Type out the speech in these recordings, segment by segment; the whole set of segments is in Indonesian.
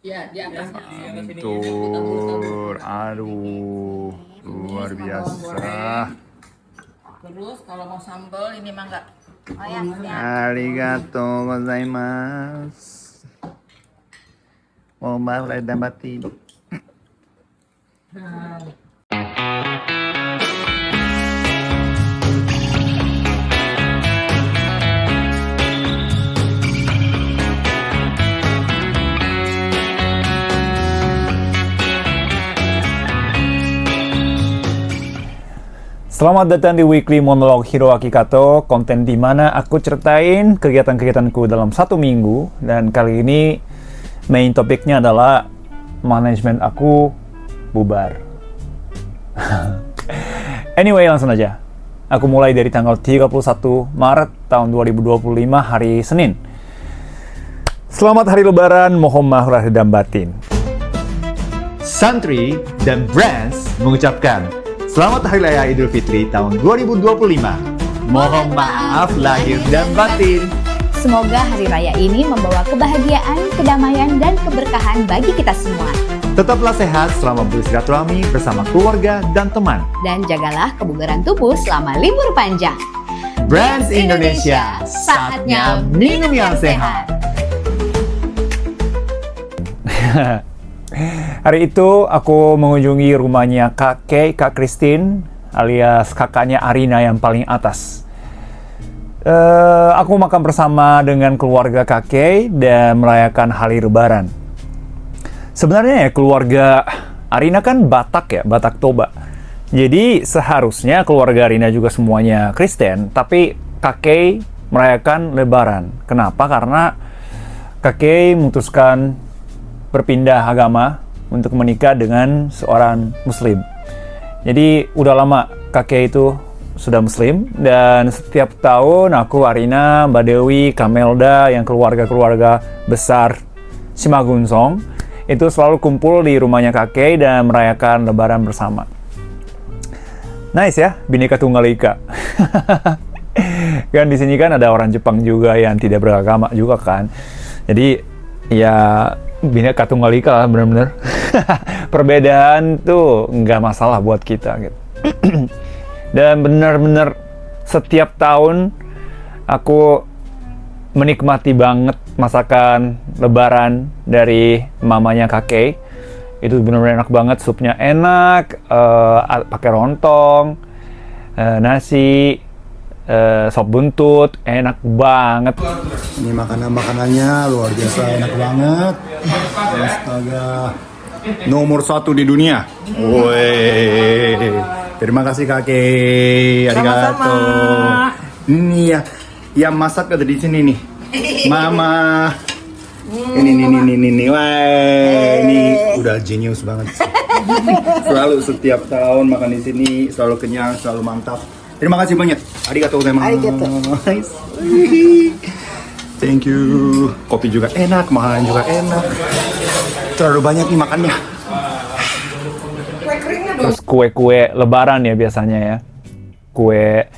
Ya, di atasnya. Mantul. Aduh, luar Ini sama bawang biasa. goreng. Terus kalau mau sambal ini mah enggak. Oh ya, siap. Arigato gozaimasu. Mau dan batin. Selamat datang di Weekly Monolog Hiroaki Kato, konten di mana aku ceritain kegiatan-kegiatanku dalam satu minggu. Dan kali ini main topiknya adalah manajemen aku bubar. Anyway, langsung aja. Aku mulai dari tanggal 31 Maret tahun 2025 hari Senin. Selamat Hari Lebaran, mohon maaf lahir dan batin. Santri dan Brands mengucapkan Selamat Hari Raya Idul Fitri tahun 2025. Mohon maaf lahir dan batin. Semoga hari raya ini membawa kebahagiaan, kedamaian, dan keberkahan bagi kita semua. Tetaplah sehat selama bersilaturahmi bersama keluarga dan teman. Dan jagalah kebugaran tubuh selama libur panjang. Brands Indonesia, saatnya minum yang sehat. Hari itu aku mengunjungi rumahnya Kak Christine alias kakaknya Arina yang paling atas. Aku makan bersama dengan keluarga kakek dan merayakan hari Lebaran. Sebenarnya ya keluarga Arina kan Batak ya, Batak Toba. Jadi seharusnya keluarga Arina juga semuanya Kristen, tapi kakek merayakan Lebaran. Kenapa? Karena kakek memutuskan berpindah agama untuk menikah dengan seorang muslim. Jadi udah lama kakek itu sudah muslim dan setiap tahun aku, Arina, Mbak Dewi, Kamelda yang keluarga-keluarga besar Simagunsong itu selalu kumpul di rumahnya kakek dan merayakan Lebaran bersama. Nice ya, Bhinneka Tunggal Ika. Kan di sini kan ada orang Jepang juga yang tidak beragama juga kan. Jadi ya Bhinneka Tunggal Ika lah bener-bener. Perbedaan tuh nggak masalah buat kita gitu. Dan bener-bener setiap tahun aku menikmati banget masakan Lebaran dari mamanya kakek. Itu bener-bener enak banget, supnya enak, pakai rontong, nasi, sop buntut, enak banget. Ini makanannya luar biasa enak banget. Astaga. Nomor 1 di dunia. Woi. Terima kasih kakek. Arigato. Ini ya, yang masak ada di sini nih. Mama. Ini. Wah, ini udah jenius banget sih. Selalu setiap tahun makan di sini, selalu kenyang, selalu mantap. Terima kasih banyak. Arigatou gozaimasu. Thank you. Kopi juga enak, makanan juga enak. Terlalu banyak nih makannya. Terus kue-kue Lebaran ya biasanya ya. Kue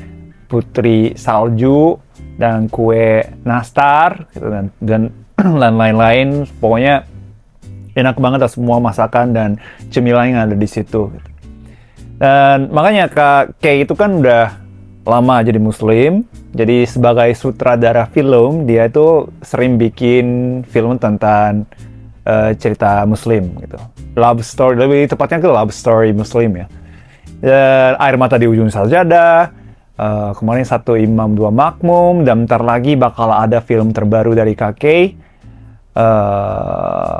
putri salju dan kue nastar gitu, dan lain-lain. Pokoknya enak banget lah semua masakan dan cemilan yang ada di situ gitu. Dan makanya Kak Kay itu kan udah lama jadi muslim. Jadi sebagai sutradara film, dia itu sering bikin film tentang cerita muslim gitu. Love story, lebih tepatnya ke love story muslim ya. Dan Air Mata di Ujung Sajadah, kemarin Satu Imam Dua Makmum, dan bentar lagi bakal ada film terbaru dari Kak Kay,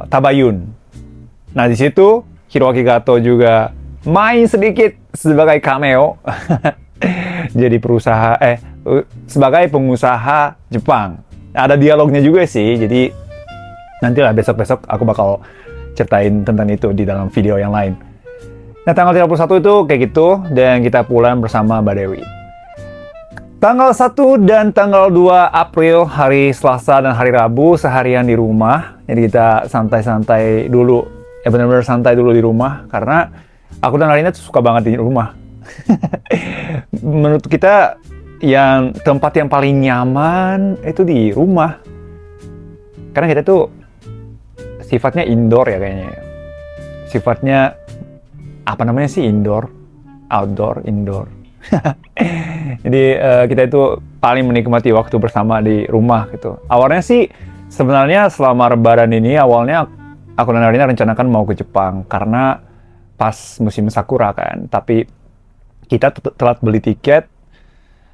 Tabayun. Nah di situ Hiroaki Kato juga main sedikit sebagai cameo. Jadi sebagai pengusaha Jepang. Ada dialognya juga sih, jadi nantilah besok-besok aku bakal ceritain tentang itu di dalam video yang lain. Nah tanggal 31 itu kayak gitu, dan kita pulang bersama Mbak Dewi. Tanggal 1 dan tanggal 2 April, hari Selasa dan hari Rabu, seharian di rumah. Jadi kita santai-santai dulu, ya benar-benar santai dulu di rumah, karena aku dan Arina tuh suka banget di rumah. Menurut kita yang tempat yang paling nyaman itu di rumah, karena kita tuh sifatnya indoor ya kayaknya. Sifatnya apa namanya sih, indoor, outdoor, indoor. Jadi kita itu paling menikmati waktu bersama di rumah gitu. Awalnya sih sebenarnya selama Lebaran ini awalnya aku dan Arina rencanakan mau ke Jepang karena pas musim sakura kan. Tapi kita telat beli tiket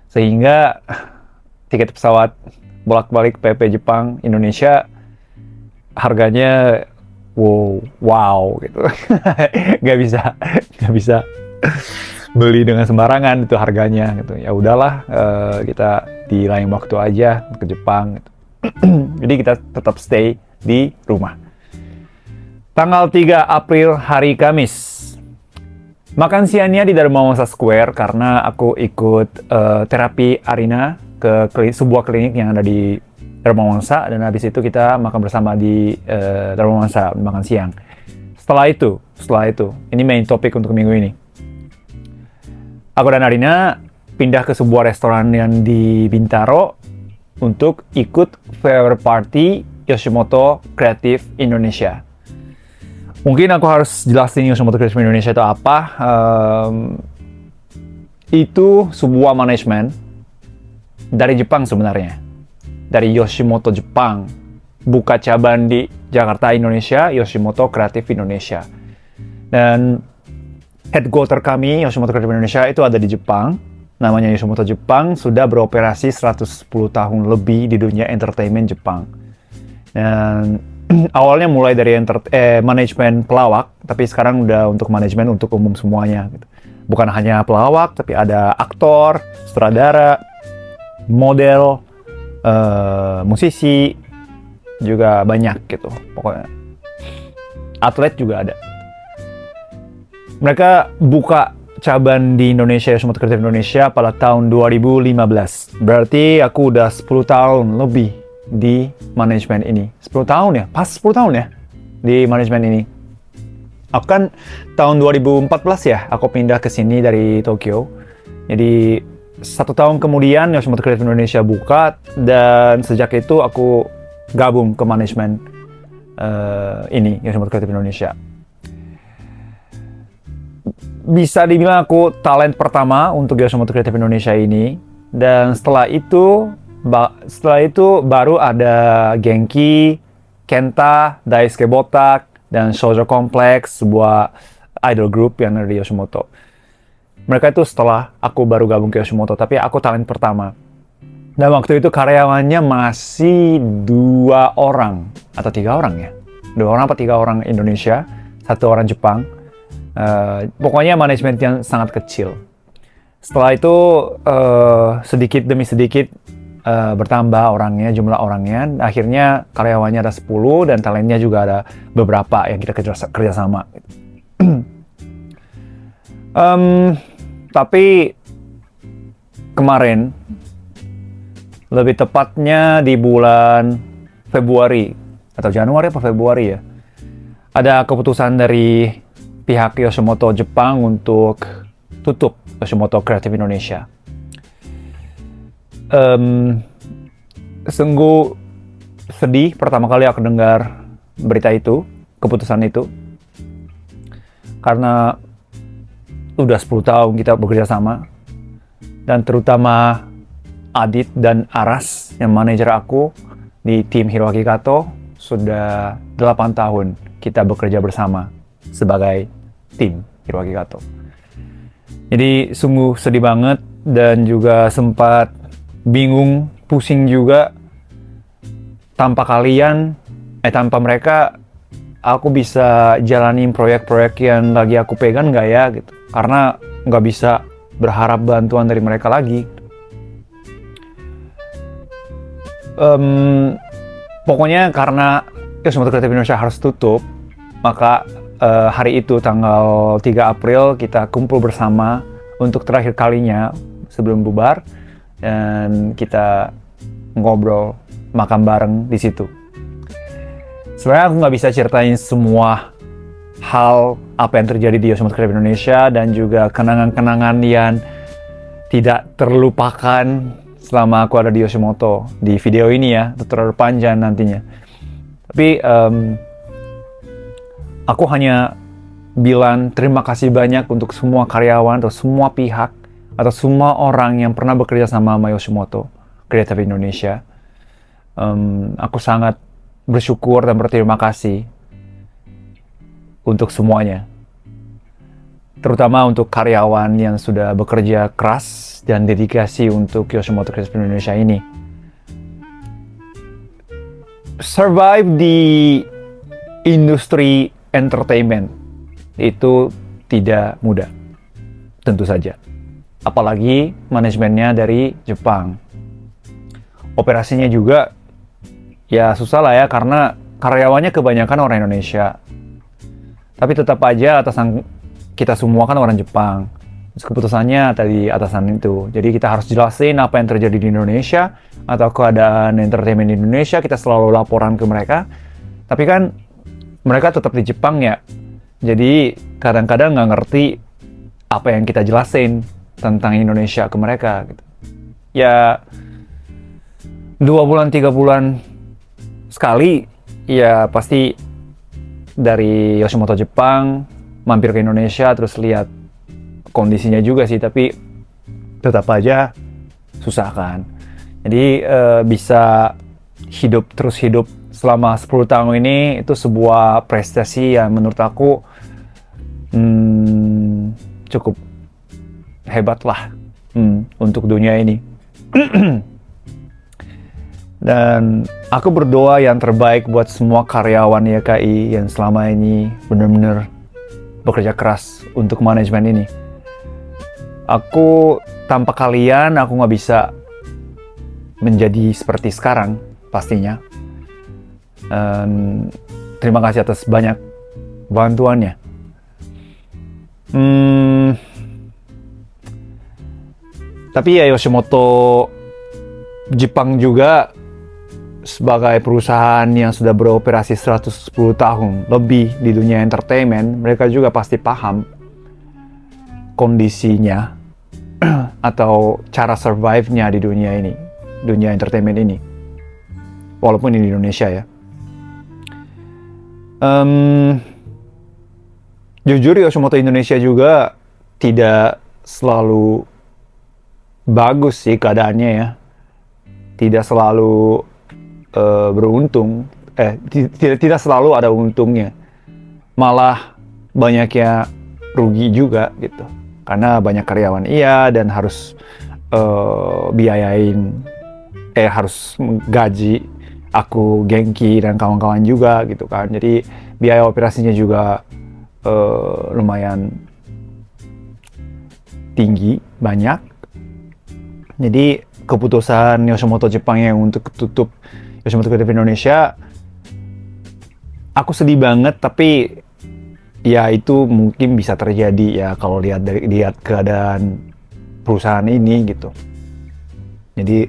sehingga tiket pesawat bolak-balik PP Jepang Indonesia harganya wow gitu. nggak bisa beli dengan sembarangan itu harganya gitu. Ya udahlah, kita di lain waktu aja ke Jepang gitu. Jadi kita tetap stay di rumah. Tanggal 3 April hari Kamis. Makan siangnya di Dharma Wangsa Square karena aku ikut terapi Arina ke sebuah klinik yang ada di Dharma Wangsa, dan habis itu kita makan bersama di Dharma Wangsa, makan siang. Setelah itu, ini main topik untuk minggu ini. Aku dan Arina pindah ke sebuah restoran yang di Bintaro untuk ikut farewell party Yoshimoto Creative Indonesia. Mungkin aku harus jelasin Yoshimoto Creative Indonesia itu apa. Itu sebuah manajemen dari Jepang sebenarnya. Dari Yoshimoto Jepang. Buka cabang di Jakarta, Indonesia, Yoshimoto Creative Indonesia. Dan headquarter kami, Yoshimoto Creative Indonesia, itu ada di Jepang. Namanya Yoshimoto Jepang, sudah beroperasi 110 tahun lebih di dunia entertainment Jepang. Dan awalnya mulai dari manajemen pelawak, tapi sekarang udah untuk manajemen untuk umum semuanya. Gitu. Bukan hanya pelawak, tapi ada aktor, sutradara, model, musisi, juga banyak gitu. Pokoknya atlet juga ada. Mereka buka cabang di Indonesia, Yoshimoto Creative Indonesia pada tahun 2015. Berarti aku udah 10 tahun lebih di manajemen ini. 10 tahun ya? Pas 10 tahun ya di manajemen ini. Aku kan tahun 2014 ya, aku pindah ke sini dari Tokyo. Jadi 1 tahun kemudian Yoshimoto Creative Indonesia buka, dan sejak itu aku gabung ke manajemen ini, Yoshimoto Creative Indonesia. Bisa dibilang aku talent pertama untuk Yoshimoto Creative Indonesia ini, dan setelah itu baru ada Genki, Kenta, Daisuke Botak, dan Shoujo Complex, sebuah idol group yang ada di Yoshimoto. Mereka itu setelah aku baru gabung ke Yoshimoto, tapi aku talent pertama. Dan waktu itu karyawannya masih 2 orang atau 3 orang ya. 2 orang atau 3 orang Indonesia, 1 orang Jepang. Pokoknya manajemen yang sangat kecil. Setelah itu sedikit demi sedikit bertambah orangnya, jumlah orangnya. Akhirnya karyawannya ada 10 dan talentnya juga ada beberapa yang kita kerja sama. Tapi kemarin, lebih tepatnya di bulan Februari atau Januari atau Februari ya, ada keputusan dari pihak Yoshimoto Jepang untuk tutup Yoshimoto Creative Indonesia. Sungguh sedih pertama kali aku dengar berita itu, keputusan itu, karena udah 10 tahun kita bekerja sama, dan terutama Adit dan Aras yang manajer aku di tim Hiroaki Kato, sudah 8 tahun kita bekerja bersama sebagai tim Hiroaki Kato. Jadi sungguh sedih banget, dan juga sempat bingung, pusing juga. Tanpa kalian, tanpa mereka, aku bisa jalanin proyek-proyek yang lagi aku pegang nggak ya gitu. Karena nggak bisa berharap bantuan dari mereka lagi. Pokoknya karena Yoshimoto Creative Indonesia harus tutup, maka hari itu tanggal 3 April kita kumpul bersama untuk terakhir kalinya sebelum bubar, dan kita ngobrol, makan bareng di situ. Sebenarnya aku nggak bisa ceritain semua hal apa yang terjadi di Yoshimoto Creative Indonesia, dan juga kenangan-kenangan yang tidak terlupakan selama aku ada di Yoshimoto di video ini ya, itu terlalu panjang nantinya. Tapi Aku hanya bilang terima kasih banyak untuk semua karyawan atau semua pihak atau semua orang yang pernah bekerja sama Yoshimoto Creative Indonesia. Aku sangat bersyukur dan berterima kasih untuk semuanya. Terutama untuk karyawan yang sudah bekerja keras dan dedikasi untuk Yoshimoto Creative Indonesia ini. Survive di industri entertainment itu tidak mudah, tentu saja. Apalagi manajemennya dari Jepang. Operasinya juga ya susah lah ya, karena karyawannya kebanyakan orang Indonesia. Tapi tetap aja atasan kita semua kan orang Jepang. Keputusannya tadi atasan itu. Jadi kita harus jelasin apa yang terjadi di Indonesia atau keadaan entertainment di Indonesia. Kita selalu laporan ke mereka. Tapi kan mereka tetap di Jepang ya. Jadi kadang-kadang nggak ngerti apa yang kita jelasin tentang Indonesia ke mereka. Gitu. Ya 2 bulan 3 bulan sekali ya pasti dari Yoshimoto Jepang mampir ke Indonesia terus lihat kondisinya juga sih, tapi tetap aja susah kan. Jadi bisa terus hidup selama 10 tahun ini itu sebuah prestasi yang menurut aku cukup hebat lah untuk dunia ini. Dan aku berdoa yang terbaik buat semua karyawan YKI yang selama ini benar-benar bekerja keras untuk manajemen ini. Tanpa kalian aku nggak bisa menjadi seperti sekarang pastinya. Terima kasih atas banyak bantuannya. Tapi ya Yoshimoto Jepang juga sebagai perusahaan yang sudah beroperasi 110 tahun lebih di dunia entertainment, mereka juga pasti paham kondisinya atau cara survive-nya di dunia ini, dunia entertainment ini. Walaupun ini di Indonesia ya. Jujur Yoshimoto Indonesia juga tidak selalu bagus sih keadaannya ya. Tidak selalu beruntung. Tidak selalu ada untungnya. Malah banyaknya rugi juga gitu. Karena banyak karyawan dan harus harus gaji aku, Genki, dan kawan-kawan juga gitu kan. Jadi biaya operasinya juga lumayan tinggi, banyak. Jadi keputusan Yoshimoto Jepang yang untuk tutup Yoshimoto Creative Indonesia, aku sedih banget, tapi ya itu mungkin bisa terjadi ya kalau lihat keadaan perusahaan ini gitu. Jadi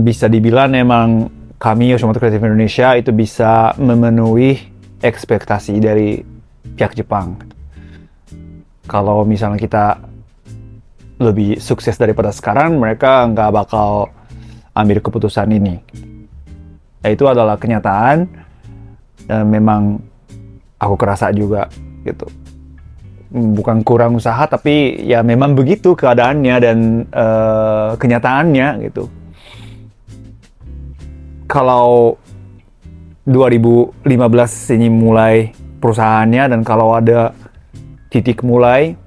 bisa dibilang emang kami Yoshimoto Creative Indonesia itu bisa memenuhi ekspektasi dari pihak Jepang. Kalau misalnya kita lebih sukses daripada sekarang, mereka nggak bakal ambil keputusan ini. Ya, itu adalah kenyataan dan memang aku kerasa juga gitu. Bukan kurang usaha, tapi ya memang begitu keadaannya dan kenyataannya gitu. Kalau 2015 ini mulai perusahaannya, dan kalau ada titik mulai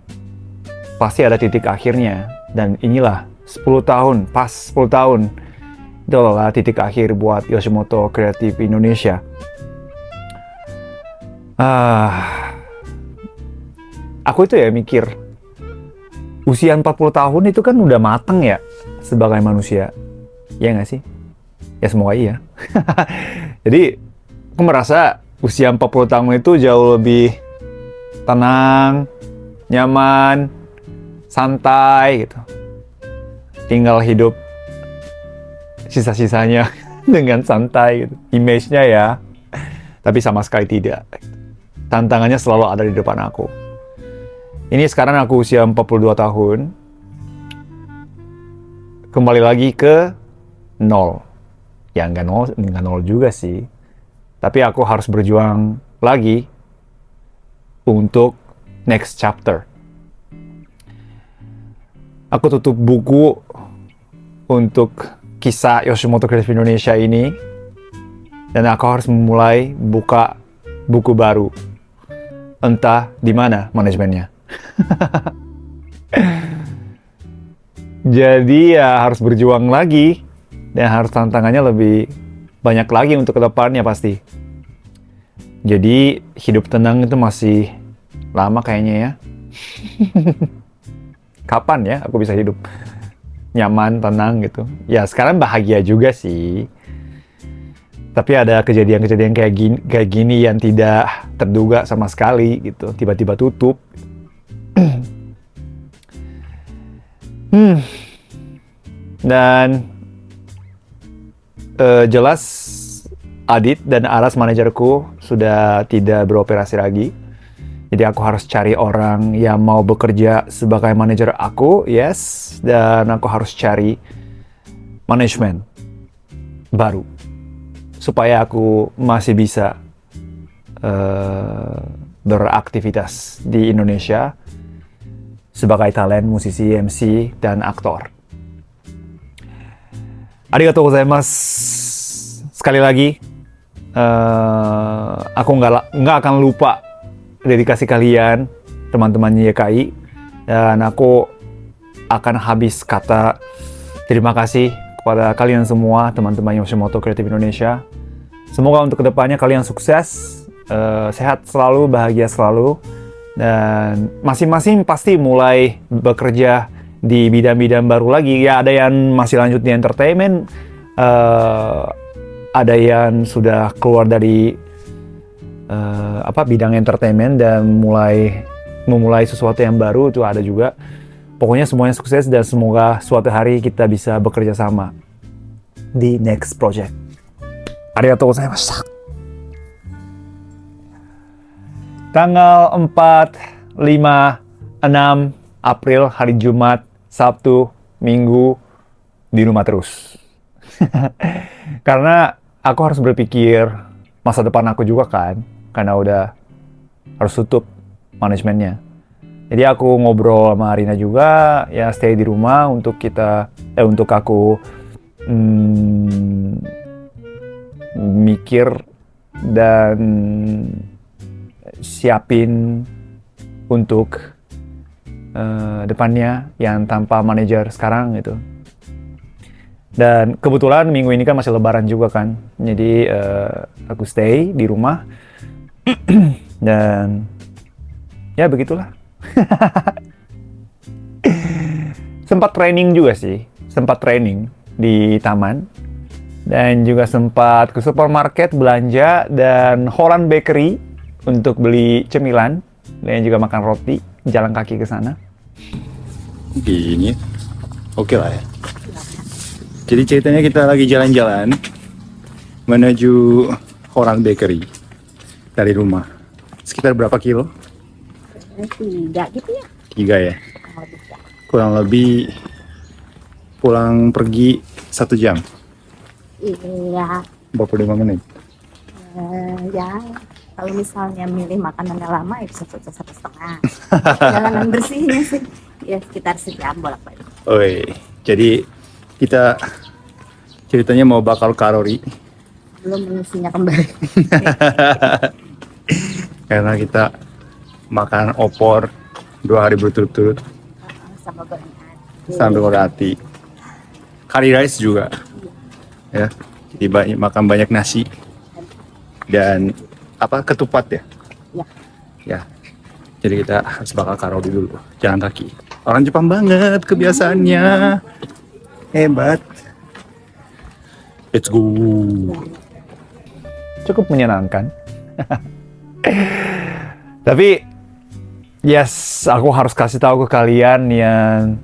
pasti ada titik akhirnya, dan inilah 10 tahun, pas 10 tahun itu adalah titik akhir buat Yoshimoto Creative Indonesia. Aku itu ya mikir, usia 40 tahun itu kan udah mateng ya sebagai manusia, ya nggak sih? Ya semoga iya. Jadi aku merasa usia 40 tahun itu jauh lebih tenang, nyaman, santai gitu. Tinggal hidup sisa-sisanya dengan santai gitu. Image-nya ya. Tapi sama sekali tidak. Tantangannya selalu ada di depan aku. Ini sekarang aku usia 42 tahun. Kembali lagi ke 0. Ya nggak nol juga sih. Tapi aku harus berjuang lagi untuk next chapter. Aku tutup buku untuk kisah Yoshimoto Creative Indonesia ini, dan aku harus memulai buka buku baru. Entah di mana manajemennya. Jadi ya harus berjuang lagi, dan harus tantangannya lebih banyak lagi untuk kedepannya pasti. Jadi hidup tenang itu masih lama kayaknya ya. Kapan ya aku bisa hidup nyaman, tenang gitu. Ya sekarang bahagia juga sih. Tapi ada kejadian-kejadian kayak gini yang tidak terduga sama sekali gitu. Tiba-tiba tutup. Dan jelas Adit dan Aras manajerku sudah tidak beroperasi lagi. Jadi aku harus cari orang yang mau bekerja sebagai manajer aku, yes. Dan aku harus cari manajemen baru supaya aku masih bisa beraktivitas di Indonesia sebagai talent, musisi, MC, dan aktor. Arigatou gozaimasu. Sekali lagi, aku nggak akan lupa dedikasi kalian, teman-teman YKI, dan aku akan habis kata terima kasih kepada kalian semua, teman-teman Yoshimoto Creative Indonesia. Semoga untuk kedepannya kalian sukses, sehat selalu, bahagia selalu, dan masing-masing pasti mulai bekerja di bidang-bidang baru lagi. Ya ada yang masih lanjut di entertainment, ada yang sudah keluar dari bidang entertainment dan memulai sesuatu yang baru, itu ada juga. Pokoknya semuanya sukses dan semoga suatu hari kita bisa bekerja sama di next project. Arigatou gozaimasu. Tanggal 4, 5, 6 April, hari Jumat, Sabtu, Minggu, di rumah terus. Karena aku harus berpikir masa depan aku juga kan, karena udah harus tutup manajemennya. Jadi aku ngobrol sama Arina juga, ya stay di rumah untuk aku mikir dan siapin untuk depannya yang tanpa manajer sekarang gitu. Dan kebetulan minggu ini kan masih lebaran juga kan, jadi aku stay di rumah dan ya begitulah. Sempat training juga sih, sempat training di taman dan juga sempat ke supermarket belanja dan Holland Bakery untuk beli cemilan dan juga makan roti, jalan kaki ke sana. Gini, oke lah ya. Jadi ceritanya kita lagi jalan-jalan menuju Holland Bakery dari rumah. Sekitar berapa kilo? 3 gitu ya. 3 ya. Kurang lebih pulang pergi 1 jam. Iya. 45 menit. Ya kalau misalnya milih makanannya lama ya bisa 1,5 jalanan bersihnya sih ya sekitar sejam bolak-balik. Oi, jadi kita ceritanya mau bakal kalori. Belum mengisinya kembali. Karena kita makan opor 2 hari berturut-turut Sama goreng hati. sambil berhati. Curry rice juga. Ya, jadi makan banyak nasi dan ketupat ya. Ya. Ya. Jadi kita harus bakal kalori dulu, jalan kaki. Orang Jepang banget kebiasaannya. Hebat. Let's go. Cukup menyenangkan. Tapi yes, aku harus kasih tahu ke kalian yang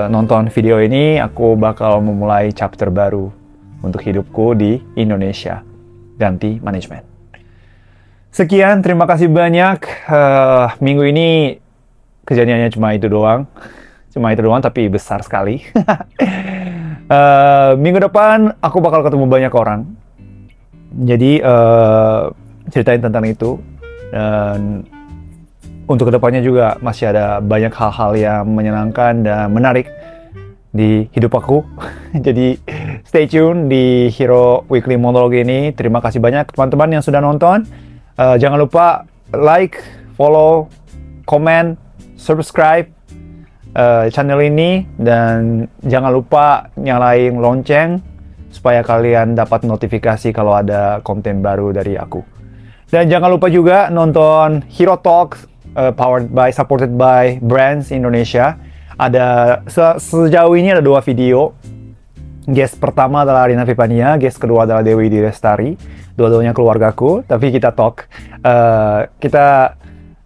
nonton video ini, aku bakal memulai chapter baru untuk hidupku di Indonesia. Ganti manajemen. Sekian, terima kasih banyak. Minggu ini kejadiannya cuma itu doang. Tapi besar sekali. Minggu depan aku bakal ketemu banyak orang. Jadi ceritain tentang itu, dan untuk kedepannya juga masih ada banyak hal-hal yang menyenangkan dan menarik di hidup aku. Jadi stay tune di Hero Weekly Monologue ini. Terima kasih banyak teman-teman yang sudah nonton. Jangan lupa like, follow, komen, subscribe channel ini, dan jangan lupa nyalain lonceng supaya kalian dapat notifikasi kalau ada konten baru dari aku. Dan jangan lupa juga nonton Hero Talks, supported by Brands Indonesia. Ada sejauh ini ada 2 video. Guest pertama adalah Rina Vipania, guest kedua adalah Dewi Direstari. Dua-duanya keluargaku, tapi kita talk, kita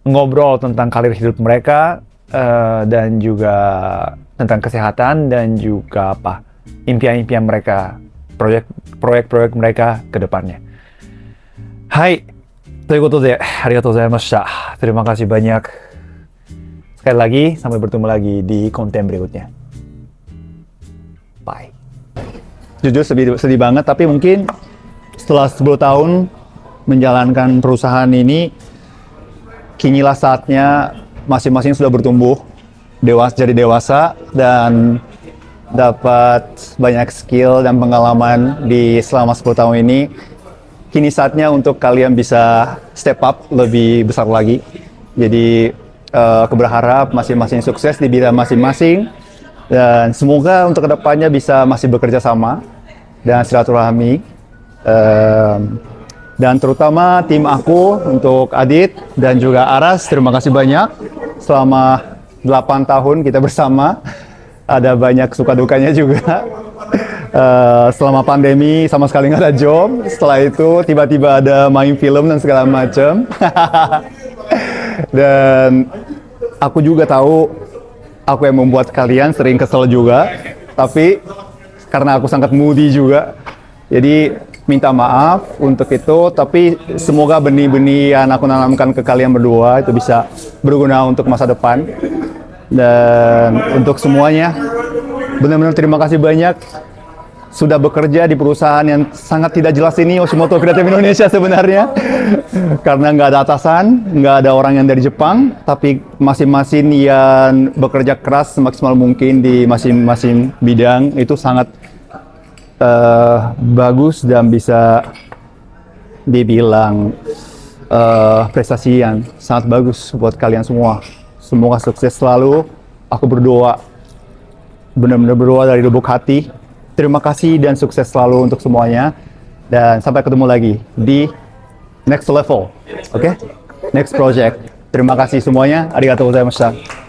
ngobrol tentang karir hidup mereka, dan juga tentang kesehatan, dan juga impian-impian mereka, proyek-proyek mereka ke depannya. Hai, ということでありがとうございました。Terima kasih banyak. Sekali lagi, sampai bertemu lagi di konten berikutnya. Bye. Jujur sedih banget, tapi mungkin setelah 10 tahun menjalankan perusahaan ini, kinilah saatnya masing-masing sudah bertumbuh, jadi dewasa, dan dapat banyak skill dan pengalaman di selama 10 tahun ini. Kini saatnya untuk kalian bisa step up lebih besar lagi. Jadi aku berharap masing-masing sukses di bidang masing-masing, dan semoga untuk kedepannya bisa masih bekerja sama dan silaturahmi. Dan terutama tim aku, untuk Adit dan juga Aras, terima kasih banyak. Selama 8 tahun kita bersama, ada banyak suka dukanya juga. Selama pandemi sama sekali nggak ada job. Setelah itu tiba-tiba ada main film dan segala macam. Dan aku juga tahu aku yang membuat kalian sering kesel juga. Tapi karena aku sangat moody juga, jadi minta maaf untuk itu. Tapi semoga benih-benih yang aku nanamkan ke kalian berdua itu bisa berguna untuk masa depan. Dan untuk semuanya, benar-benar terima kasih banyak sudah bekerja di perusahaan yang sangat tidak jelas ini, Yoshimoto Creative Indonesia sebenarnya. Karena nggak ada atasan, nggak ada orang yang dari Jepang, tapi masing-masing yang bekerja keras semaksimal mungkin di masing-masing bidang itu sangat bagus, dan bisa dibilang prestasi yang sangat bagus buat kalian semua. Semoga sukses selalu. Aku berdoa, benar-benar berdoa dari lubuk hati. Terima kasih dan sukses selalu untuk semuanya. Dan sampai ketemu lagi di next level. Oke? Next project. Terima kasih semuanya. Arigatou gozaimashita.